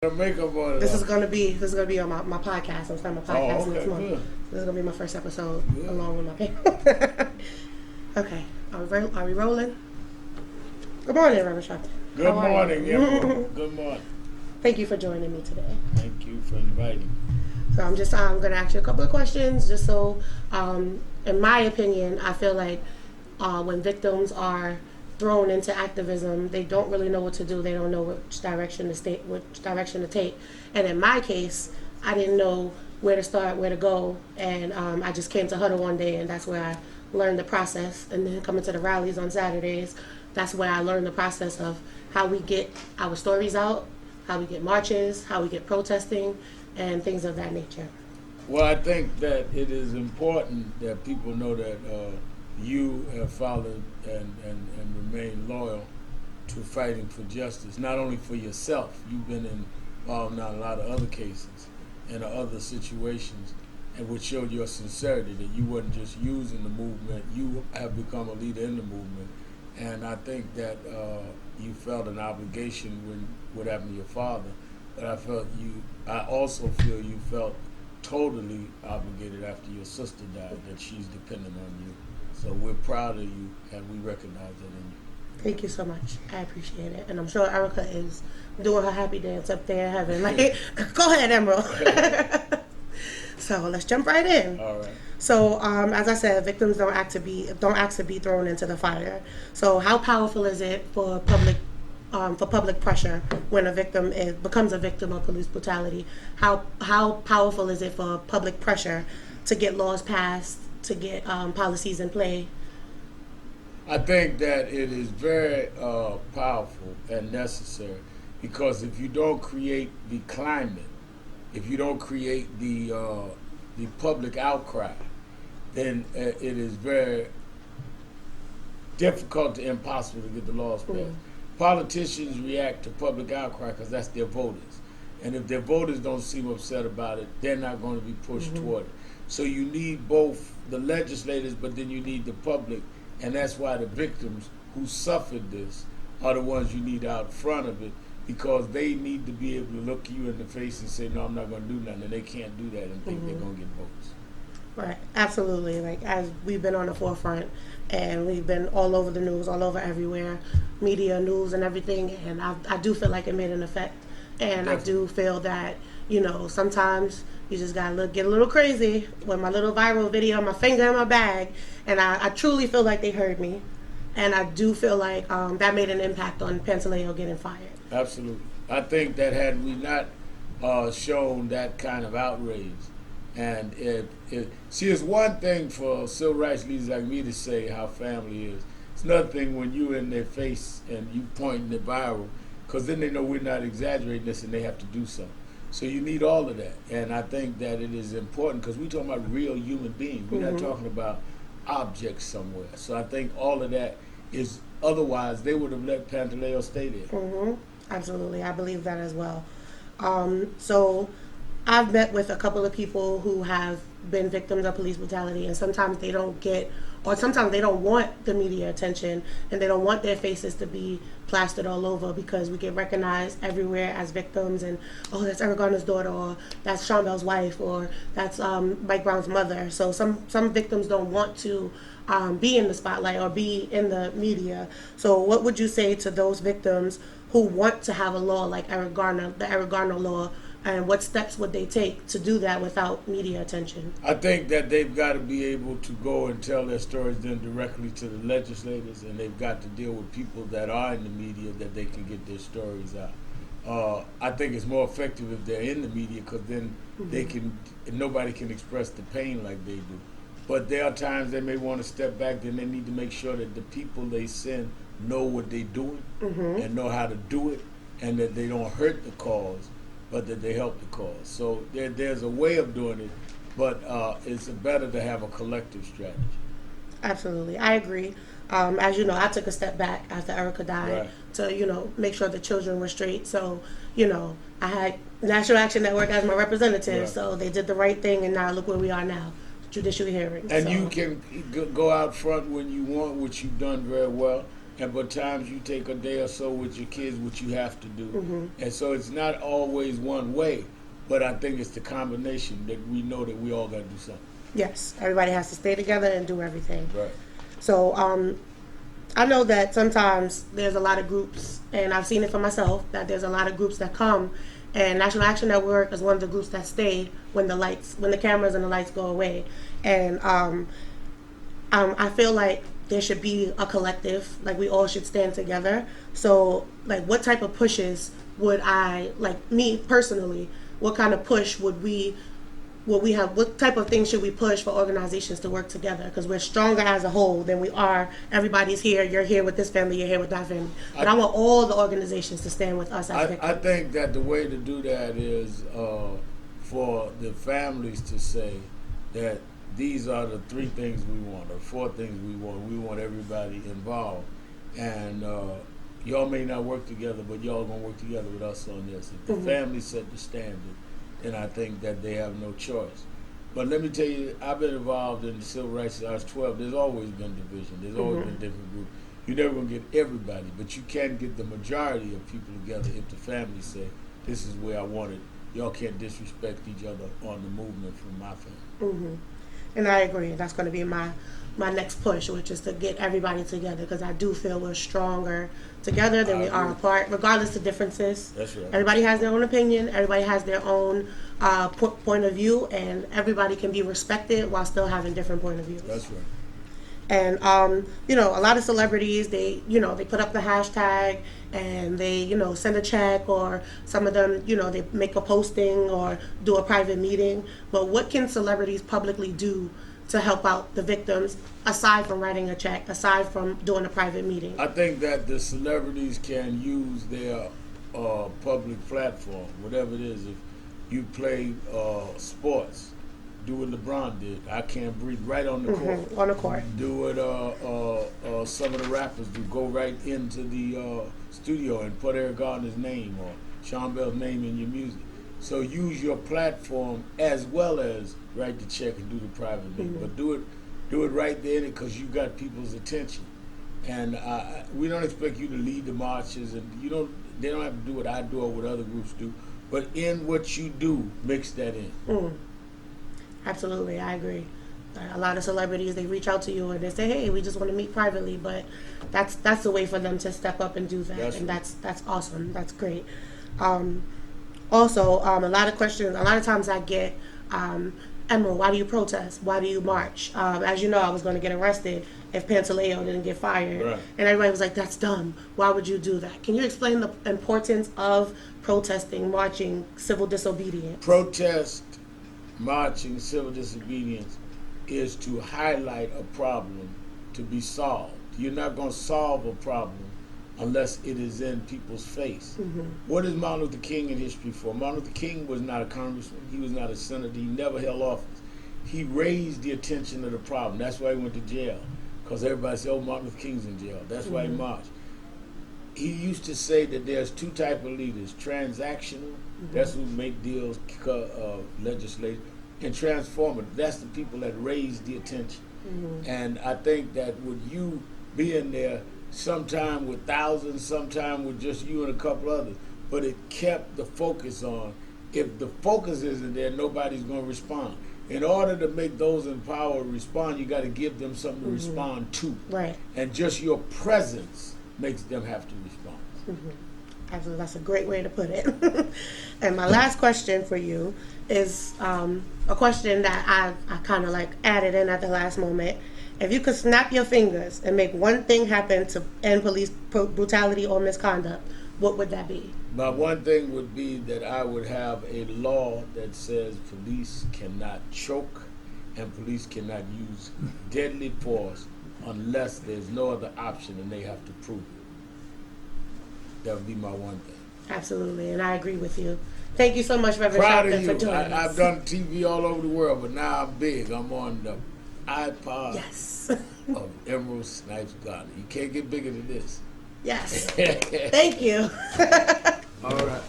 Makeup on it. This is gonna be on my podcast. I'm starting my podcast next month. Good. This is gonna be my first episode Good. along with my parents. Okay, are we rolling? Good morning, Reverend Sharpton. Good morning, everyone. Good morning. Thank you for joining me today. Thank you for inviting. So I'm just gonna ask you a couple of questions, just so in my opinion, I feel like when victims are thrown into activism, they don't really know what to do. They don't know which direction to take. And in my case, I didn't know where to start, where to go, and I just came to Huddle one day, and that's where I learned the process. And then coming to the rallies on Saturdays, that's where I learned the process of how we get our stories out, how we get marches, how we get protesting, and things of that nature. Well, I think that it is important that people know that you have followed and remain loyal to fighting for justice, not only for yourself. You've been involved in a lot of other cases and other situations, and which showed your sincerity, that you wasn't just using the movement, you have become a leader in the movement. And I think that you felt an obligation when what happened to your father, but I also feel you felt totally obligated after your sister died, that she's dependent on you. So we're proud of you, and we recognize that in you. Thank you so much. I appreciate it. And I'm sure Erica is doing her happy dance up there in heaven. Like, go ahead, Emerald. So let's jump right in. All right. So as I said, victims don't ask to be thrown into the fire. So how powerful is it for public pressure when a victim becomes a victim of police brutality? How powerful is it for public pressure to get laws passed, to get policies in play? I think that it is very powerful and necessary, because if you don't create the climate, if you don't create the public outcry, then it is very difficult to impossible to get the laws passed. Politicians react to public outcry because that's their voters. And if their voters don't seem upset about it, they're not going to be pushed toward it. So you need both the legislators, but then you need the public. And that's why the victims who suffered this are the ones you need out front of it, because they need to be able to look you in the face and say, no, I'm not going to do nothing. And they can't do that and think they're going to get votes. Right, absolutely. Like, as we've been on the forefront and we've been all over the news, all over everywhere, media, news, and everything. And I do feel like it made an effect. And definitely. I do feel that, sometimes you just gotta get a little crazy. With my little viral video, my finger in my bag, and I truly feel like they heard me. And I do feel like that made an impact on Pantaleo getting fired. Absolutely. I think that had we not shown that kind of outrage, and it's one thing for civil rights leaders like me to say how family is. It's another thing when you're in their face and you pointing it viral, because then they know we're not exaggerating this and they have to do something. So you need all of that. And I think that it is important, because we're talking about real human beings. We're not talking about objects somewhere. So I think all of that is, otherwise they would have let Pantaleo stay there. Absolutely. I believe that as well. So I've met with a couple of people who have been victims of police brutality, and sometimes they don't get, or sometimes they don't want the media attention, and they don't want their faces to be plastered all over, because we get recognized everywhere as victims, and that's Emerald Garner's daughter, or that's Sean Bell's wife, or that's Mike Brown's mother. So some victims don't want to be in the spotlight or be in the media. So what would you say to those victims who want to have a law like the Emerald Garner law? And what steps would they take to do that without media attention? I think that they've got to be able to go and tell their stories then directly to the legislators, and they've got to deal with people that are in the media, that they can get their stories out. I think it's more effective if they're in the media, because then nobody can express the pain like they do. But there are times they may want to step back, then they need to make sure that the people they send know what they're doing and know how to do it, and that they don't hurt the cause, but that they help the cause. So there's a way of doing it, but it's better to have a collective strategy. Absolutely, I agree. As you know, I took a step back after Erica died to, make sure the children were straight. So, I had National Action Network as my representative, so they did the right thing, and now look where we are now, judicial hearings. And you can go out front when you want, which you've done very well, and but times you take a day or so with your kids, which you have to do, and so it's not always one way. But I think it's the combination that we know that we all got to do something. Yes, everybody has to stay together and do everything. Right. So I know that sometimes there's a lot of groups, and I've seen it for myself, that there's a lot of groups that come, and National Action Network is one of the groups that stay when the cameras and the lights go away. And I feel like there should be a collective, like we all should stand together. So like what type of pushes would like me personally, what kind of push would we have, what type of things should we push for organizations to work together? Because we're stronger as a whole than we are, everybody's here, you're here with this family, you're here with that family. But I want all the organizations to stand with us as victims. I think that the way to do that is for the families to say that these are the 3 things we want, or 4 things we want. We want everybody involved. And y'all may not work together, but y'all gonna work together with us on this. If the family set the standard, then I think that they have no choice. But let me tell you, I've been involved in the civil rights since I was 12. There's always been division. There's always been different groups. You're never gonna get everybody, but you can get the majority of people together if the family say, this is where I want it. Y'all can't disrespect each other on the movement from my family. And I agree. That's going to be my next push, which is to get everybody together, because I do feel we're stronger together than we are apart, regardless of differences. That's right. Everybody has their own opinion. Everybody has their own point of view, and everybody can be respected while still having different point of views. That's right. And a lot of celebrities, they put up the hashtag and they send a check, or some of them they make a posting or do a private meeting. But what can celebrities publicly do to help out the victims, aside from writing a check, aside from doing a private meeting? I think that the celebrities can use their public platform, whatever it is. If you play sports, do what LeBron did. I can't breathe, right on the court. On the court. Do what some of the rappers do. Go right into the studio and put Emerald Garner's name or Sean Bell's name in your music. So use your platform as well as write the check and do the private meeting. But do it right there, because you got people's attention. And we don't expect you to lead the marches, and they don't have to do what I do or what other groups do. But in what you do, mix that in. Absolutely, I agree. A lot of celebrities, they reach out to you and they say, "Hey, we just want to meet privately," but that's the way for them to step up and do that, that's awesome. That's great. Also, a lot of times I get, Emerald, why do you protest? Why do you march? As you know, I was going to get arrested if Pantaleo didn't get fired. Right. And everybody was like, that's dumb. Why would you do that? Can you explain the importance of protesting, marching, civil disobedience? Protest, marching, civil disobedience is to highlight a problem to be solved. You're not going to solve a problem unless it is in people's face. What is Martin Luther King in history for? Martin Luther King was not a congressman. He was not a senator. He never held office. He raised the attention of the problem. That's why he went to jail, because everybody said, oh, Martin Luther King's in jail. That's why he marched. He used to say that there's 2 types of leaders: transactional, that's who make deals, legislate, and transformative. That's the people that raise the attention. And I think that with you being there, sometime with thousands, sometime with just you and a couple others, but it kept the focus on. If the focus isn't there, nobody's going to respond. In order to make those in power respond, you got to give them something to respond to. Right. And just your presence makes them have to respond. Absolutely, that's a great way to put it. And my last question for you is a question that I kind of like added in at the last moment. If you could snap your fingers and make one thing happen to end police brutality or misconduct, what would that be? My one thing would be that I would have a law that says police cannot choke and police cannot use deadly force unless there's no other option and they have to prove it. That would be my one thing. Absolutely, and I agree with you. Thank you so much, Reverend Proud Sharpton, of you. for joining us. I've done TV all over the world, but now I'm big. I'm on the iPod of Emerald Garner. You can't get bigger than this. Yes. Thank you. All right.